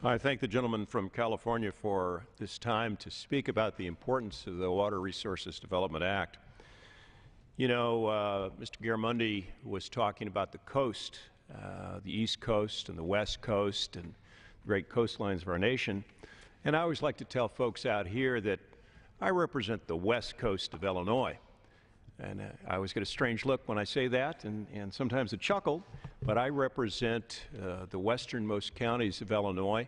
I thank the gentleman from California for this time to speak about the importance of the Water Resources Development Act. You know, Mr. Garamendi was talking about the coast, the East Coast and the West Coast and the great coastlines of our nation. And I always like to tell folks out here that I represent the West Coast of Illinois. And I always get a strange look when I say that, and sometimes a chuckle, but I represent the westernmost counties of Illinois,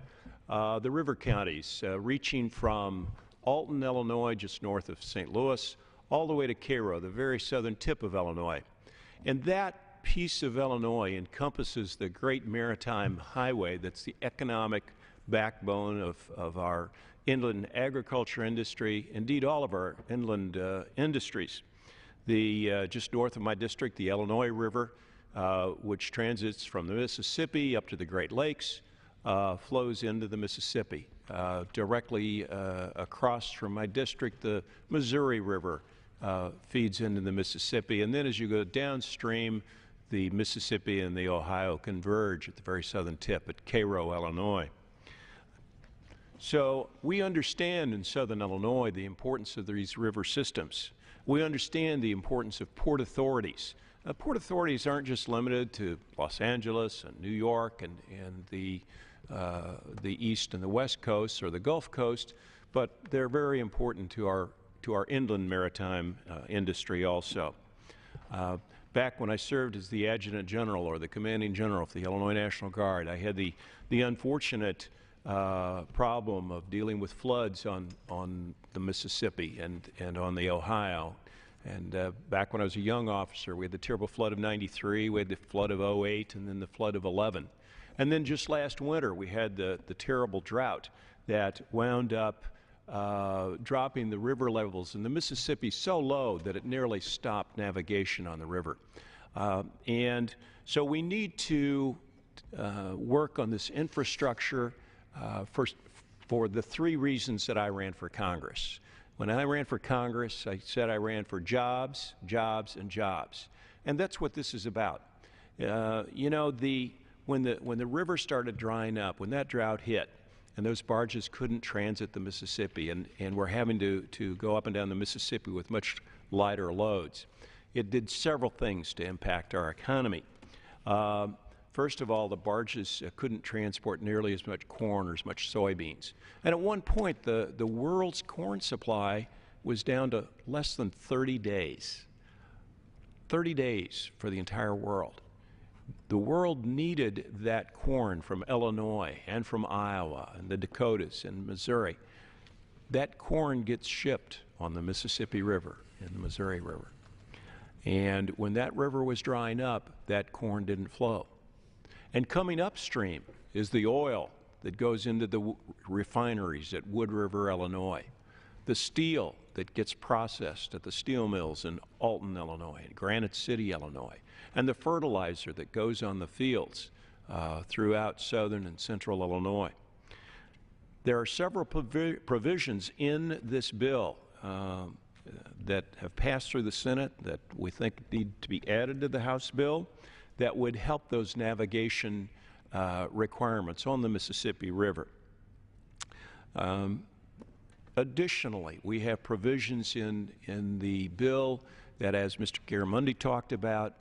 the river counties, reaching from Alton, Illinois, just north of St. Louis, all the way to Cairo, the very southern tip of Illinois. And that piece of Illinois encompasses the great maritime highway that's the economic backbone of our inland agriculture industry, indeed all of our inland industries. Just north of my district, the Illinois River, which transits from the Mississippi up to the Great Lakes, flows into the Mississippi. Directly across from my district, the Missouri River feeds into the Mississippi. And then as you go downstream, the Mississippi and the Ohio converge at the very southern tip at Cairo, Illinois. So we understand in southern Illinois the importance of these river systems. We understand the importance of port authorities. Port authorities aren't just limited to Los Angeles and New York and the East and the West Coasts or the Gulf Coast, but they're very important to our inland maritime industry also. Back when I served as the Adjutant General or the Commanding General of the Illinois National Guard, I had the unfortunate problem of dealing with floods on the Mississippi and on the Ohio. And back when I was a young officer, we had the terrible flood of '93, we had the flood of '08, and then the flood of '11. And then just last winter, we had the terrible drought that wound up dropping the river levels in the Mississippi so low that it nearly stopped navigation on the river. And so we need to work on this infrastructure for the three reasons that I ran for Congress. When I ran for Congress, I said I ran for jobs, jobs, and jobs. And that's what this is about. You know, when the river started drying up, when that drought hit, and those barges couldn't transit the Mississippi, and we're having to go up and down the Mississippi with much lighter loads, it did several things to impact our economy. First of all, the barges couldn't transport nearly as much corn or as much soybeans. And at one point, the world's corn supply was down to less than 30 days. 30 days for the entire world. The world needed that corn from Illinois and from Iowa and the Dakotas and Missouri. That corn gets shipped on the Mississippi River and the Missouri River. And when that river was drying up, that corn didn't flow. And coming upstream is the oil that goes into the refineries at Wood River, Illinois, the steel that gets processed at the steel mills in Alton, Illinois, and Granite City, Illinois, and the fertilizer that goes on the fields throughout southern and central Illinois. There are several provisions in this bill that have passed through the Senate that we think need to be added to the House bill that would help those navigation requirements on the Mississippi River. Additionally, we have provisions in the bill that, as Mr. Garamendi talked about,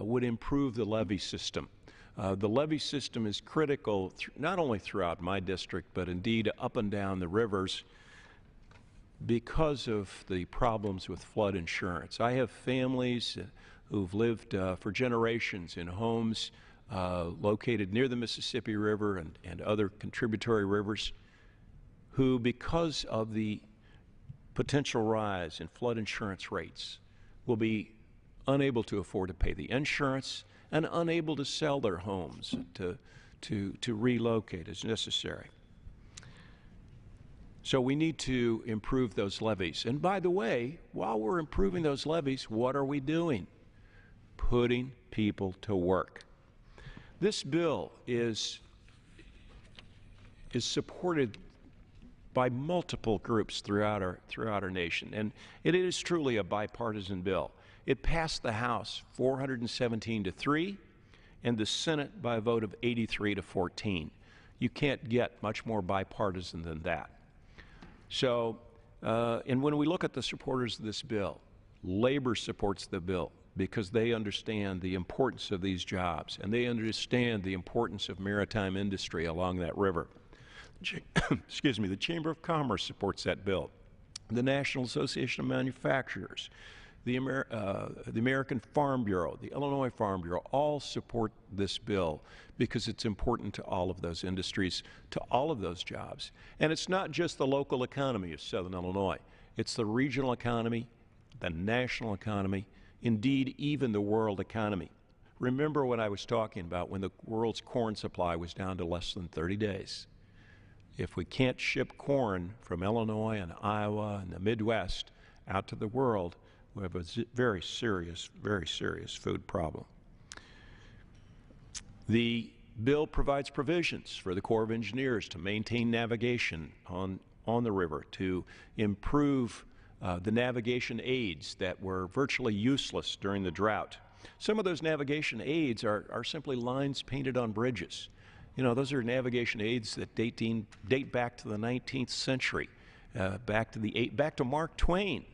would improve the levee system. The levee system is critical not only throughout my district, but indeed up and down the rivers because of the problems with flood insurance. I have families who've lived for generations in homes located near the Mississippi River and other contributory rivers who, because of the potential rise in flood insurance rates, will be unable to afford to pay the insurance and unable to sell their homes to relocate as necessary. So we need to improve those levees. And by the way, while we're improving those levees, what are we doing? Putting people to work. This bill is supported by multiple groups throughout our nation, and it is truly a bipartisan bill. It passed the House 417 to 3 and the Senate by a vote of 83 to 14. You can't get much more bipartisan than that. So, and when we look at the supporters of this bill, labor supports the bill because they understand the importance of these jobs and they understand the importance of maritime industry along that river. Excuse me, the Chamber of Commerce supports that bill. The National Association of Manufacturers, the American Farm Bureau, the Illinois Farm Bureau, all support this bill because it's important to all of those industries, to all of those jobs. And it's not just the local economy of Southern Illinois. It's the regional economy, the national economy, indeed even the world economy. Remember what I was talking about when the world's corn supply was down to less than 30 days. If we can't ship corn from Illinois and Iowa and the Midwest out to the world, we have a very serious food problem. The bill provides provisions for the Corps of Engineers to maintain navigation on the river, to improve the navigation aids that were virtually useless during the drought. Some of those navigation aids are simply lines painted on bridges. You know, those are navigation aids that date back to the 19th century, back to Mark Twain.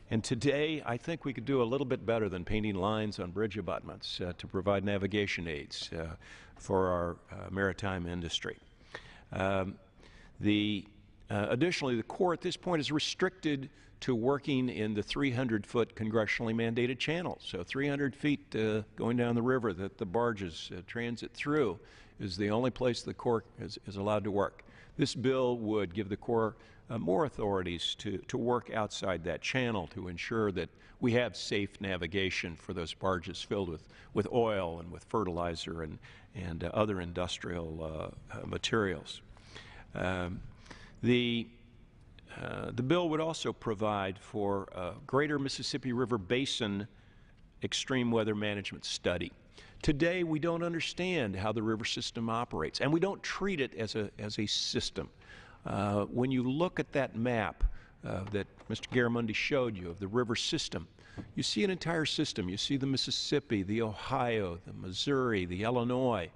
And today, I think we could do a little bit better than painting lines on bridge abutments to provide navigation aids for our maritime industry. Additionally, the Corps at this point is restricted to working in the 300-foot congressionally mandated channel. So 300 feet going down the river that the barges transit through is the only place the Corps is allowed to work. This bill would give the Corps more authorities to work outside that channel to ensure that we have safe navigation for those barges filled with oil and with fertilizer and other industrial materials. The bill would also provide for a greater Mississippi River Basin extreme weather management study. Today, we don't understand how the river system operates, and we don't treat it as a system. When you look at that map that Mr. Garamendi showed you of the river system, you see an entire system. You see the Mississippi, the Ohio, the Missouri, the Illinois.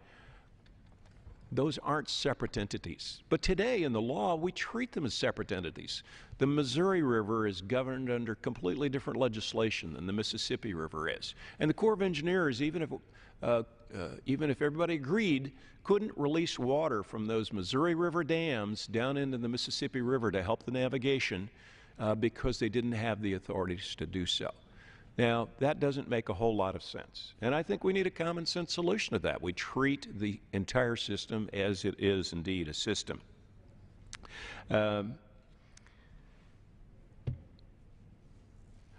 Those aren't separate entities. But today in the law, we treat them as separate entities. The Missouri River is governed under completely different legislation than the Mississippi River is. And the Corps of Engineers, even if everybody agreed, couldn't release water from those Missouri River dams down into the Mississippi River to help the navigation because they didn't have the authorities to do so. Now, that doesn't make a whole lot of sense. And I think we need a common sense solution to that. We treat the entire system as it is indeed a system.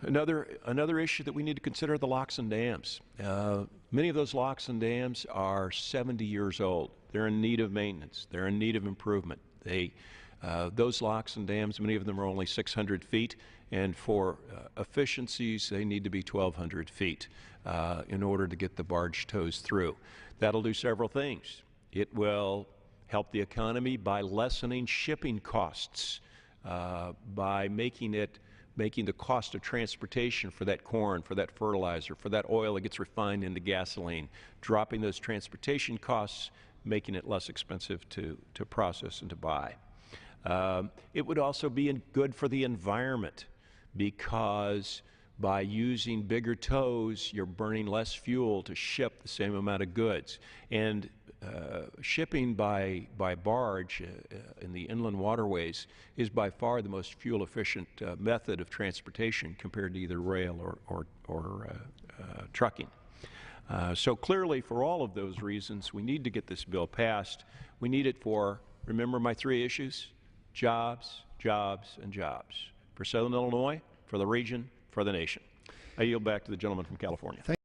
Another issue that we need to consider are the locks and dams. Many of those locks and dams are 70 years old. They're in need of maintenance. They're in need of improvement. Those locks and dams, many of them are only 600 feet, and for efficiencies, they need to be 1,200 feet in order to get the barge tows through. That'll do several things. It will help the economy by lessening shipping costs, by making the cost of transportation for that corn, for that fertilizer, for that oil that gets refined into gasoline, dropping those transportation costs, making it less expensive to process and to buy. It would also be good for the environment because by using bigger tows, you're burning less fuel to ship the same amount of goods. And shipping by barge in the inland waterways is by far the most fuel-efficient method of transportation compared to either rail or trucking. So clearly, for all of those reasons, we need to get this bill passed. We need it for, remember my three issues? Jobs, jobs, and jobs. For Southern Illinois, for the region, for the nation. I yield back to the gentleman from California.